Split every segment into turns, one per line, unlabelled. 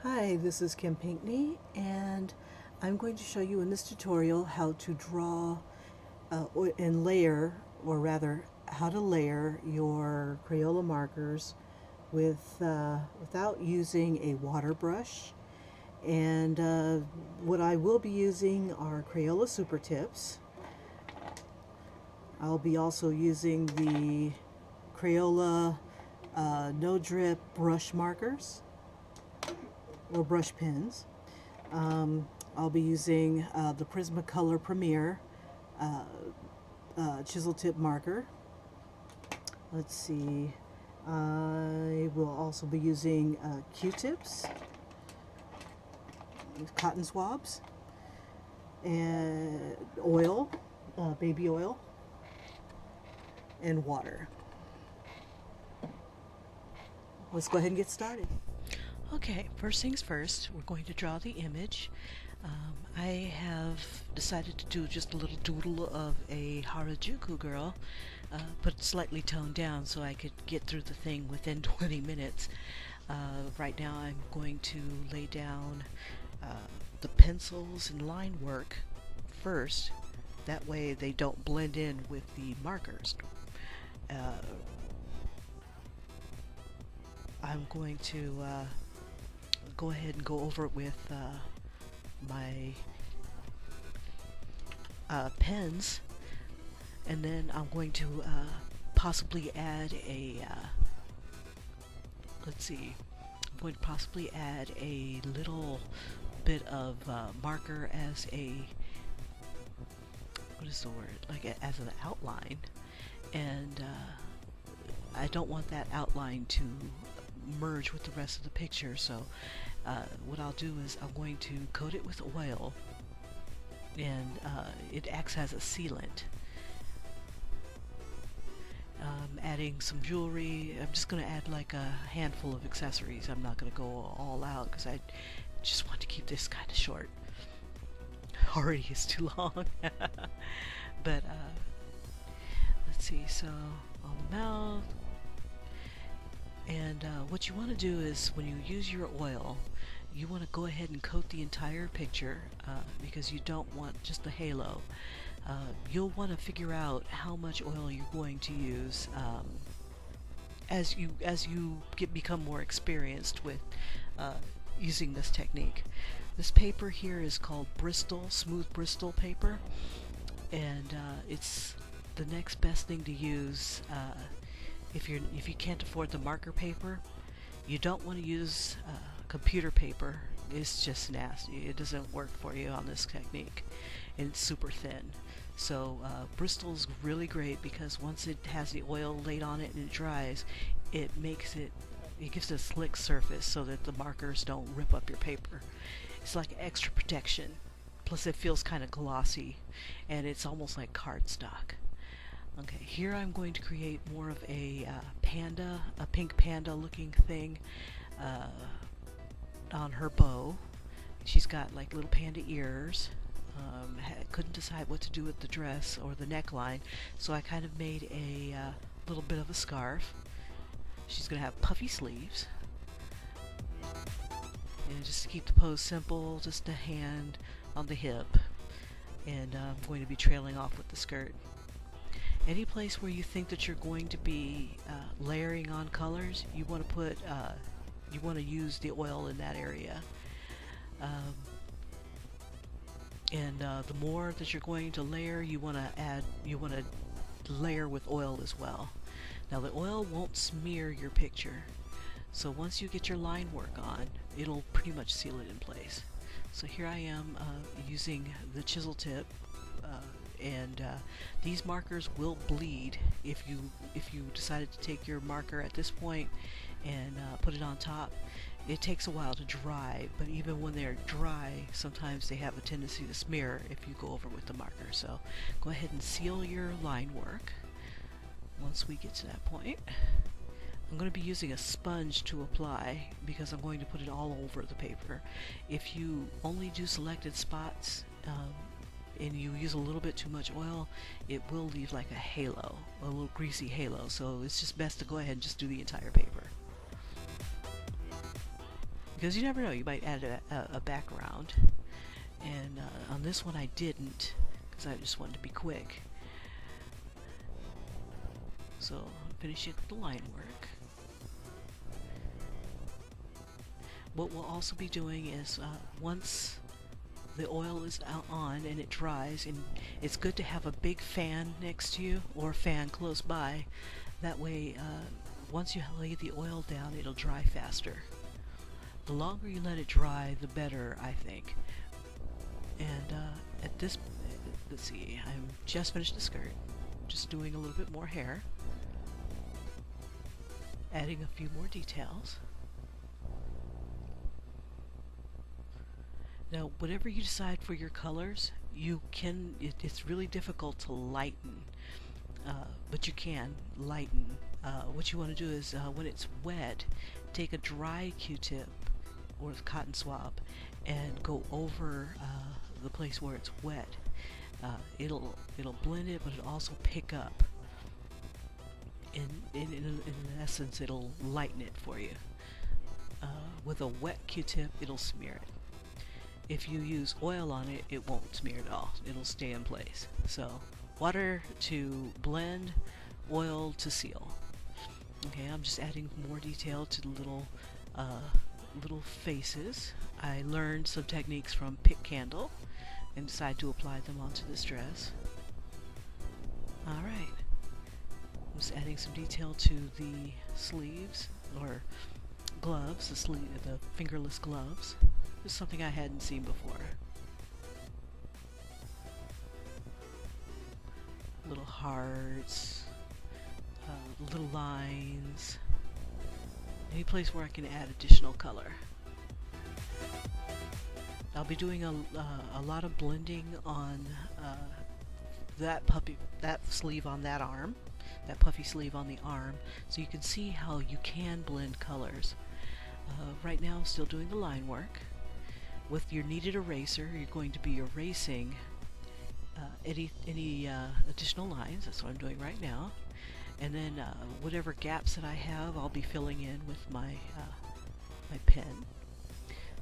Hi, this is Kim Pinkney, and I'm going to show you in this tutorial how to draw and layer, or rather how to layer your Crayola markers without using a water brush. And what I will be using are Crayola Super Tips. I'll be also using the Crayola no drip brush markers or brush pens. I'll be using the Prismacolor Premier chisel tip marker. Let's see, I will also be using Q-tips, cotton swabs, and oil, baby oil, and water. Let's go ahead and get started.
Okay, first things first, we're going to draw the image. I have decided to do just a little doodle of a Harajuku girl, but slightly toned down so I could get through the thing within 20 minutes. Right now I'm going to lay down the pencils and line work first. That way they don't blend in with the markers. I'm going to go ahead and go over it with my pens, and then I'm going to possibly add a let's see, I'm going to possibly add a little bit of marker as a, what is the word, like as an outline, and I don't want that outline to merge with the rest of the picture, so what I'll do is I'm going to coat it with oil, and it acts as a sealant. Adding some jewelry. I'm just going to add like a handful of accessories. I'm not going to go all out because I just want to keep this kind of short. Already is too long. But let's see, so on the mouth. And what you want to do is when you use your oil, you want to go ahead and coat the entire picture because you don't want just the halo. You'll want to figure out how much oil you're going to use as you become more experienced with using this technique. This paper here is called Bristol, Smooth Bristol paper, and it's the next best thing to use if you can't afford the marker paper. You don't want to use computer paper. It's just nasty. It doesn't work for you on this technique, and it's super thin. So Bristol's really great because once it has the oil laid on it and it dries, it gives it a slick surface so that the markers don't rip up your paper. It's like extra protection. Plus it feels kind of glossy, and it's almost like cardstock. Okay, here I'm going to create more of a pink panda looking thing on her bow. She's got like little panda ears. Couldn't decide what to do with the dress or the neckline, so I kind of made a little bit of a scarf. She's going to have puffy sleeves. And just to keep the pose simple, just a hand on the hip. And I'm going to be trailing off with the skirt. Any place where you think that you're going to be layering on colors, you want to use the oil in that area. And the more that you're going to layer, you want to layer with oil as well. Now the oil won't smear your picture, so once you get your line work on, it'll pretty much seal it in place. So here I am using the chisel tip, and these markers will bleed if you decided to take your marker at this point and put it on top. It takes a while to dry, but even when they're dry, sometimes they have a tendency to smear if you go over with the marker. So go ahead and seal your line work once we get to that point. I'm going to be using a sponge to apply because I'm going to put it all over the paper. If you only do selected spots and you use a little bit too much oil, it will leave like a halo, a little greasy halo. So it's just best to go ahead and just do the entire paper. because you never know, you might add a background. And on this one I didn't, because I just wanted to be quick. So I'm finishing the line work. What we'll also be doing is once the oil is on and it dries, and it's good to have a big fan next to you or a fan close by. That way, once you lay the oil down, it'll dry faster. The longer you let it dry, the better, I think. And at this, let's see, I'm just finished the skirt. Just doing a little bit more hair. Adding a few more details. Now, whatever you decide for your colors, you can, it's really difficult to lighten, but you can lighten. What you want to do is, when it's wet, take a dry Q-tip or a cotton swab and go over the place where it's wet. It'll blend it, but it'll also pick up. In essence, it'll lighten it for you. With a wet Q-tip, it'll smear it. If you use oil on it, it won't smear at all. It'll stay in place. So, water to blend, oil to seal. Okay, I'm just adding more detail to the little faces. I learned some techniques from Pick Candle and decided to apply them onto this dress. Alright. I'm just adding some detail to the sleeves, or gloves, the fingerless gloves. This is something I hadn't seen before. Little hearts, little lines, any place where I can add additional color. I'll be doing a lot of blending on that sleeve on that arm, that puffy sleeve on the arm, so you can see how you can blend colors. Right now I'm still doing the line work. With your kneaded eraser, you're going to be erasing any additional lines. That's what I'm doing right now. And then whatever gaps that I have, I'll be filling in with my my pen.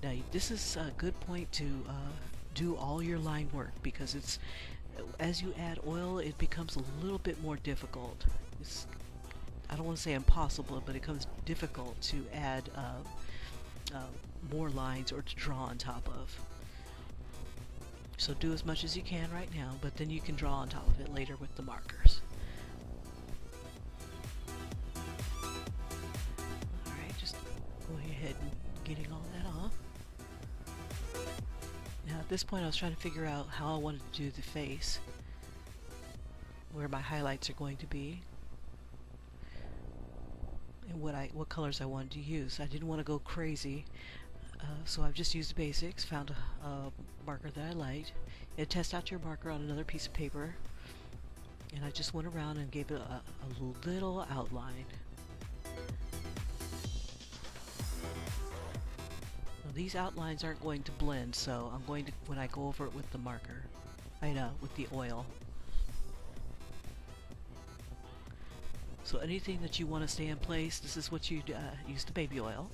Now this is a good point to do all your line work, because it's, as you add oil, it becomes a little bit more difficult. It's, I don't want to say impossible, but it becomes difficult to add more lines or to draw on top of. So do as much as you can right now, but then you can draw on top of it later with the markers. Alright, just going ahead and getting all that off. Now at this point I was trying to figure out how I wanted to do the face, where my highlights are going to be, and what colors I wanted to use. I didn't want to go crazy, so I've just used the basics, found a marker that I liked, and test out your marker on another piece of paper, and I just went around and gave it a little outline. Now, these outlines aren't going to blend, so I'm going to, when I go over it with the marker, with the oil. So anything that you want to stay in place, this is what you use the baby oil,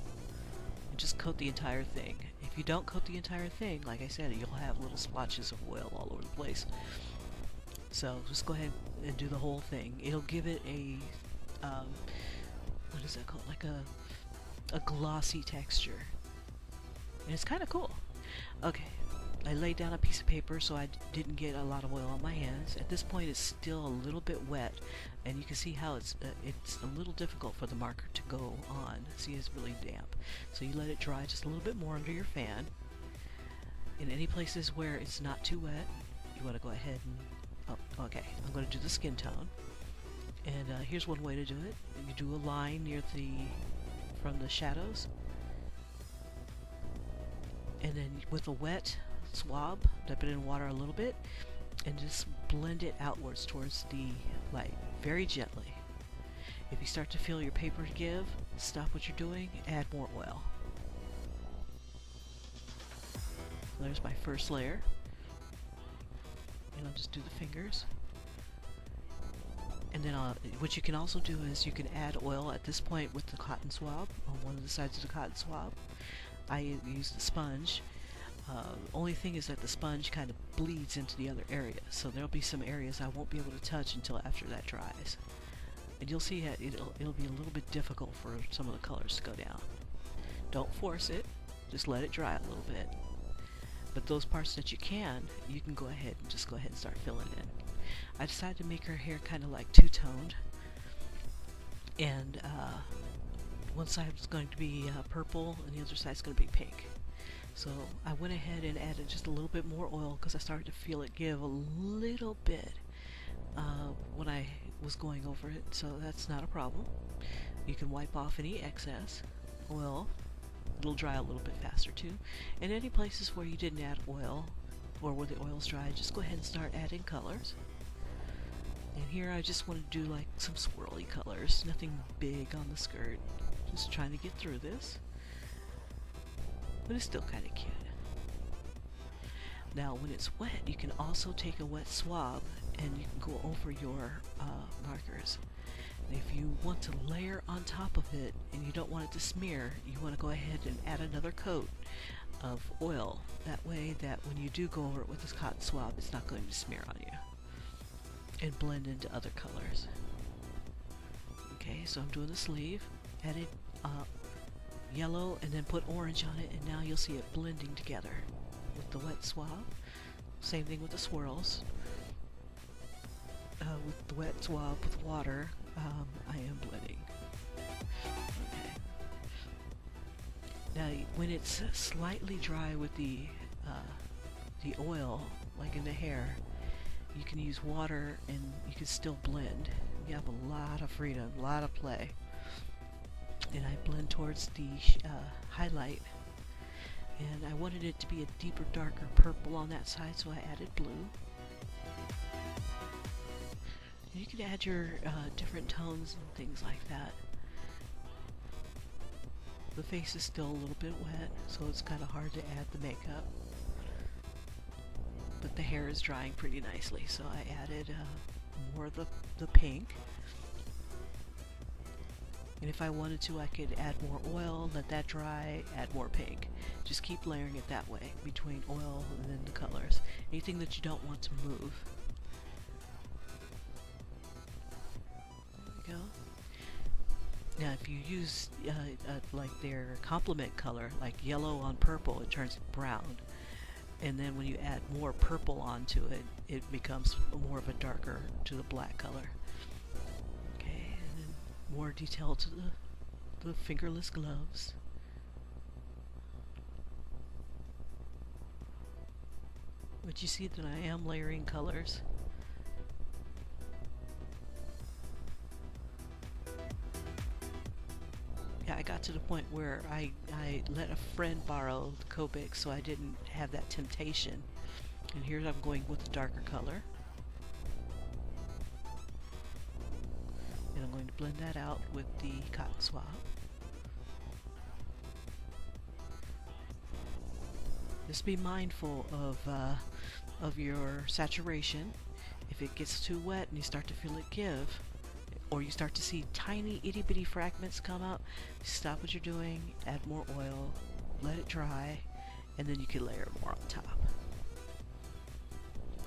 and just coat the entire thing. If you don't coat the entire thing, like I said, you'll have little splotches of oil all over the place. So just go ahead and do the whole thing. It'll give it a, what is that called? Like a glossy texture. And it's kind of cool. Okay, I laid down a piece of paper so I didn't get a lot of oil on my hands. At this point it's still a little bit wet, and you can see how it's a little difficult for the marker to go on. See, it's really damp. So you let it dry just a little bit more under your fan. In any places where it's not too wet, you want to go ahead and, oh, okay, I'm going to do the skin tone. And here's one way to do it. You do a line near from the shadows, and then with a wet swab, dip it in water a little bit, and just blend it outwards towards the light, very gently. If you start to feel your paper give, stop what you're doing, add more oil. So there's my first layer, and I'll just do the fingers. And then what you can also do is you can add oil at this point with the cotton swab, on one of the sides of the cotton swab. I use the sponge. Only thing is that the sponge kind of bleeds into the other areas, so there'll be some areas I won't be able to touch until after that dries. And you'll see that it'll be a little bit difficult for some of the colors to go down. Don't force it, just let it dry a little bit. But those parts that you can go ahead and start filling in. I decided to make her hair kind of like two-toned, and one side is going to be purple and the other side is going to be pink. So I went ahead and added just a little bit more oil because I started to feel it give a little bit when I was going over it, so that's not a problem. You can wipe off any excess oil. It'll dry a little bit faster too. And any places where you didn't add oil or where the oil's dry, just go ahead and start adding colors. And here I just want to do like some swirly colors, nothing big on the skirt. Just trying to get through this. But it's still kind of cute. Now when it's wet, you can also take a wet swab and you can go over your markers. And if you want to layer on top of it and you don't want it to smear, you want to go ahead and add another coat of oil. That way that when you do go over it with this cotton swab, it's not going to smear on you and blend into other colors. Okay, so I'm doing the sleeve, added yellow and then put orange on it, and now you'll see it blending together with the wet swab. Same thing with the swirls. With the wet swab with water, I am blending. Okay. Now when it's slightly dry with the oil, like in the hair, you can use water and you can still blend. You have a lot of freedom, a lot of play. And I blend towards the highlight, and I wanted it to be a deeper, darker purple on that side, so I added blue. And you can add your different tones and things like that. The face is still a little bit wet, so it's kind of hard to add the makeup. But the hair is drying pretty nicely, so I added more of the pink. And if I wanted to, I could add more oil, let that dry, add more pink. Just keep layering it that way, between oil and then the colors. Anything that you don't want to move. There we go. Now if you use like their complement color, like yellow on purple, it turns brown. And then when you add more purple onto it, it becomes more of a darker to the black color. More detail to the fingerless gloves. But you see that I am layering colors. Yeah, I got to the point where I let a friend borrow the Copic, so I didn't have that temptation. And here I'm going with a darker color. And I'm going to blend that out with the cotton swab. Just be mindful of your saturation. If it gets too wet and you start to feel it give, or you start to see tiny itty bitty fragments come up, stop what you're doing, add more oil, let it dry, and then you can layer more on top.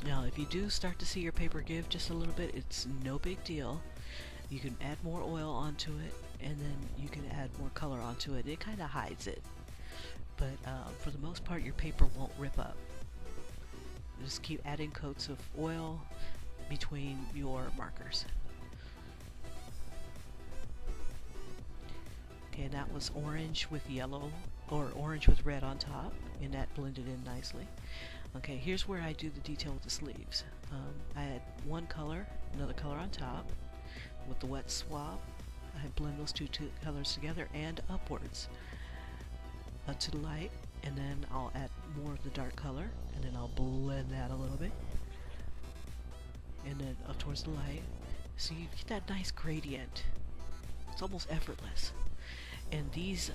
Now if you do start to see your paper give just a little bit, it's no big deal. You can add more oil onto it, and then you can add more color onto it. It kind of hides it. But for the most part, your paper won't rip up. Just keep adding coats of oil between your markers. Okay, and that was orange with yellow, or orange with red on top, and that blended in nicely. Okay, here's where I do the detail with the sleeves. I add one color, another color on top. With the wet swab, I blend those two colors together and upwards to the light, and then I'll add more of the dark color, and then I'll blend that a little bit, and then up towards the light. So you get that nice gradient. It's almost effortless. And these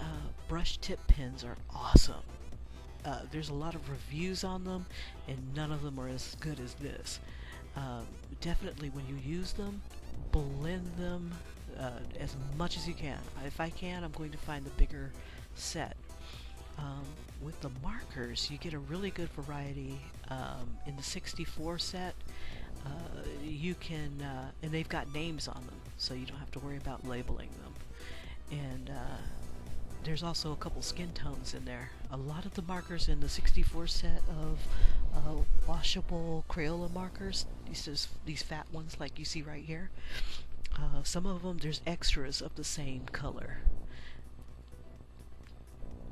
brush tip pens are awesome. There's a lot of reviews on them, and none of them are as good as this. Definitely when you use them, blend them as much as you can. If I can, I'm going to find the bigger set. With the markers, you get a really good variety. In the 64 set, you can, and they've got names on them, so you don't have to worry about labeling them. And there's also a couple skin tones in there. A lot of the markers in the 64 set of washable Crayola markers, these fat ones like you see right here, some of them there's extras of the same color.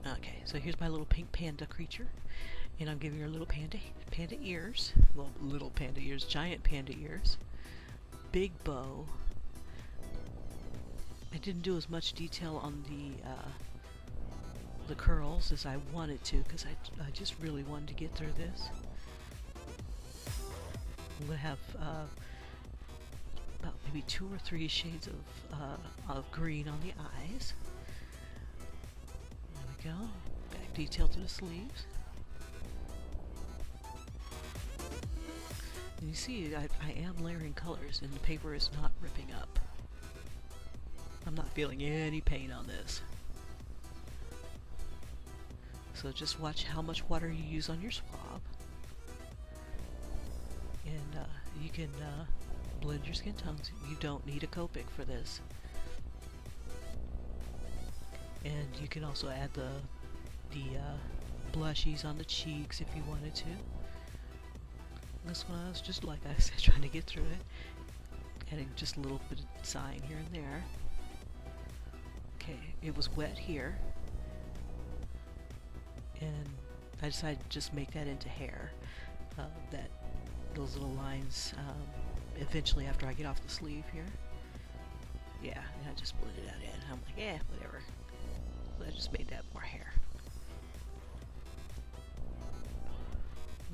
Okay, so here's my little pink panda creature, and I'm giving her little panda ears. Well, little panda ears, giant panda ears, big bow. I didn't do as much detail on the curls as I wanted to, because I just really wanted to get through this. I'm gonna have about maybe 2 or 3 shades of green on the eyes. There we go. Back detail to the sleeves. And you see, I am layering colors, and the paper is not ripping up. I'm not feeling any pain on this. So just watch how much water you use on your swab, and you can blend your skin tones. You don't need a Copic for this. And you can also add the blushies on the cheeks if you wanted to. This one I was just, like I said, trying to get through it, adding just a little bit of design here and there. Okay, it was wet here, and I decided to just make that into hair. Those little lines, eventually after I get off the sleeve here. Yeah, and I just blended that in. I'm like, yeah, whatever. So I just made that more hair.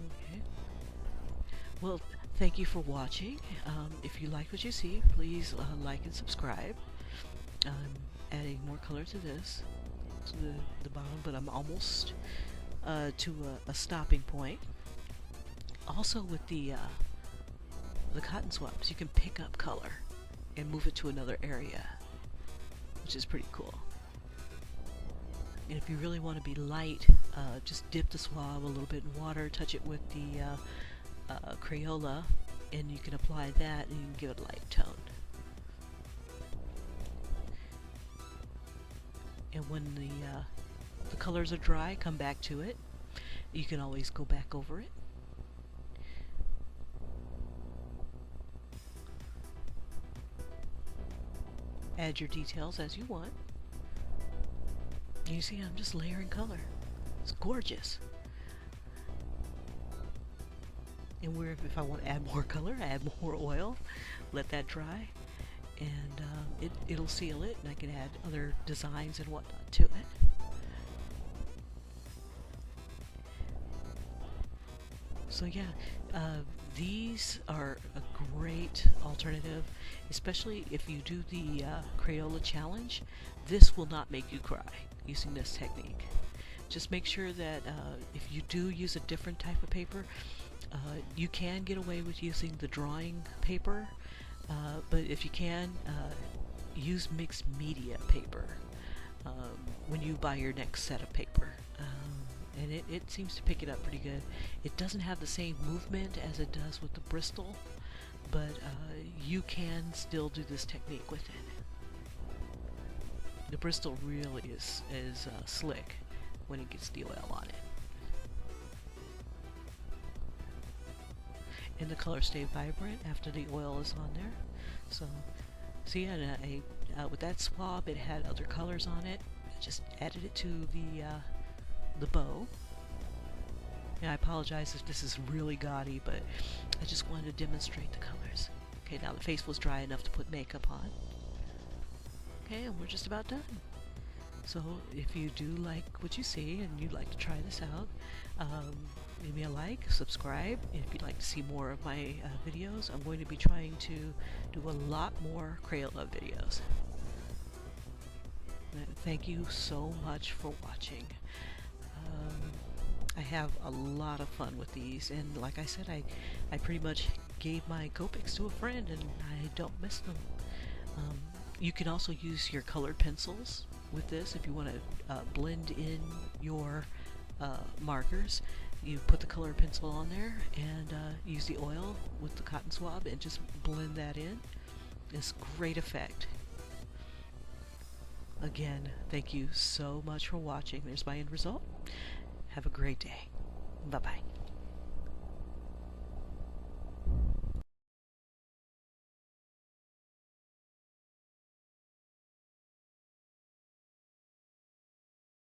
Okay. Well, thank you for watching. If you like what you see, please like and subscribe. I'm adding more color to this, to the bottom, but I'm almost to a stopping point. Also with the cotton swabs, you can pick up color and move it to another area, which is pretty cool. And if you really want to be light, just dip the swab a little bit in water, touch it with the Crayola, and you can apply that and you can give it a light tone. And when the colors are dry, come back to it. You can always go back over it. Add your details as you want. You see, I'm just layering color. It's gorgeous. And if I want to add more color, add more oil, let that dry, and it'll seal it, and I can add other designs and whatnot to it. So yeah, these are a great alternative, especially if you do the Crayola challenge. This will not make you cry using this technique. Just make sure that if you do use a different type of paper, you can get away with using the drawing paper, but if you can, use mixed media paper when you buy your next set of paper. And it seems to pick it up pretty good. It doesn't have the same movement as it does with the Bristol, but you can still do this technique with it. The Bristol really is slick when it gets the oil on it. And the colors stay vibrant after the oil is on there. So, see, with that swab, it had other colors on it. I just added it to the bow. And I apologize if this is really gaudy, but I just wanted to demonstrate the colors. Okay, now the face was dry enough to put makeup on. Okay, and we're just about done. So if you do like what you see and you'd like to try this out, give me a like, subscribe. If you'd like to see more of my videos, I'm going to be trying to do a lot more Crayola videos. Thank you so much for watching. I have a lot of fun with these, and like I said, I pretty much gave my Copics to a friend, and I don't miss them. You can also use your colored pencils with this, if you want to blend in your markers, you put the colored pencil on there and use the oil with the cotton swab and just blend that in. It's great effect. Again, thank you so much for watching. There's my end result. Have a great day. Bye-bye.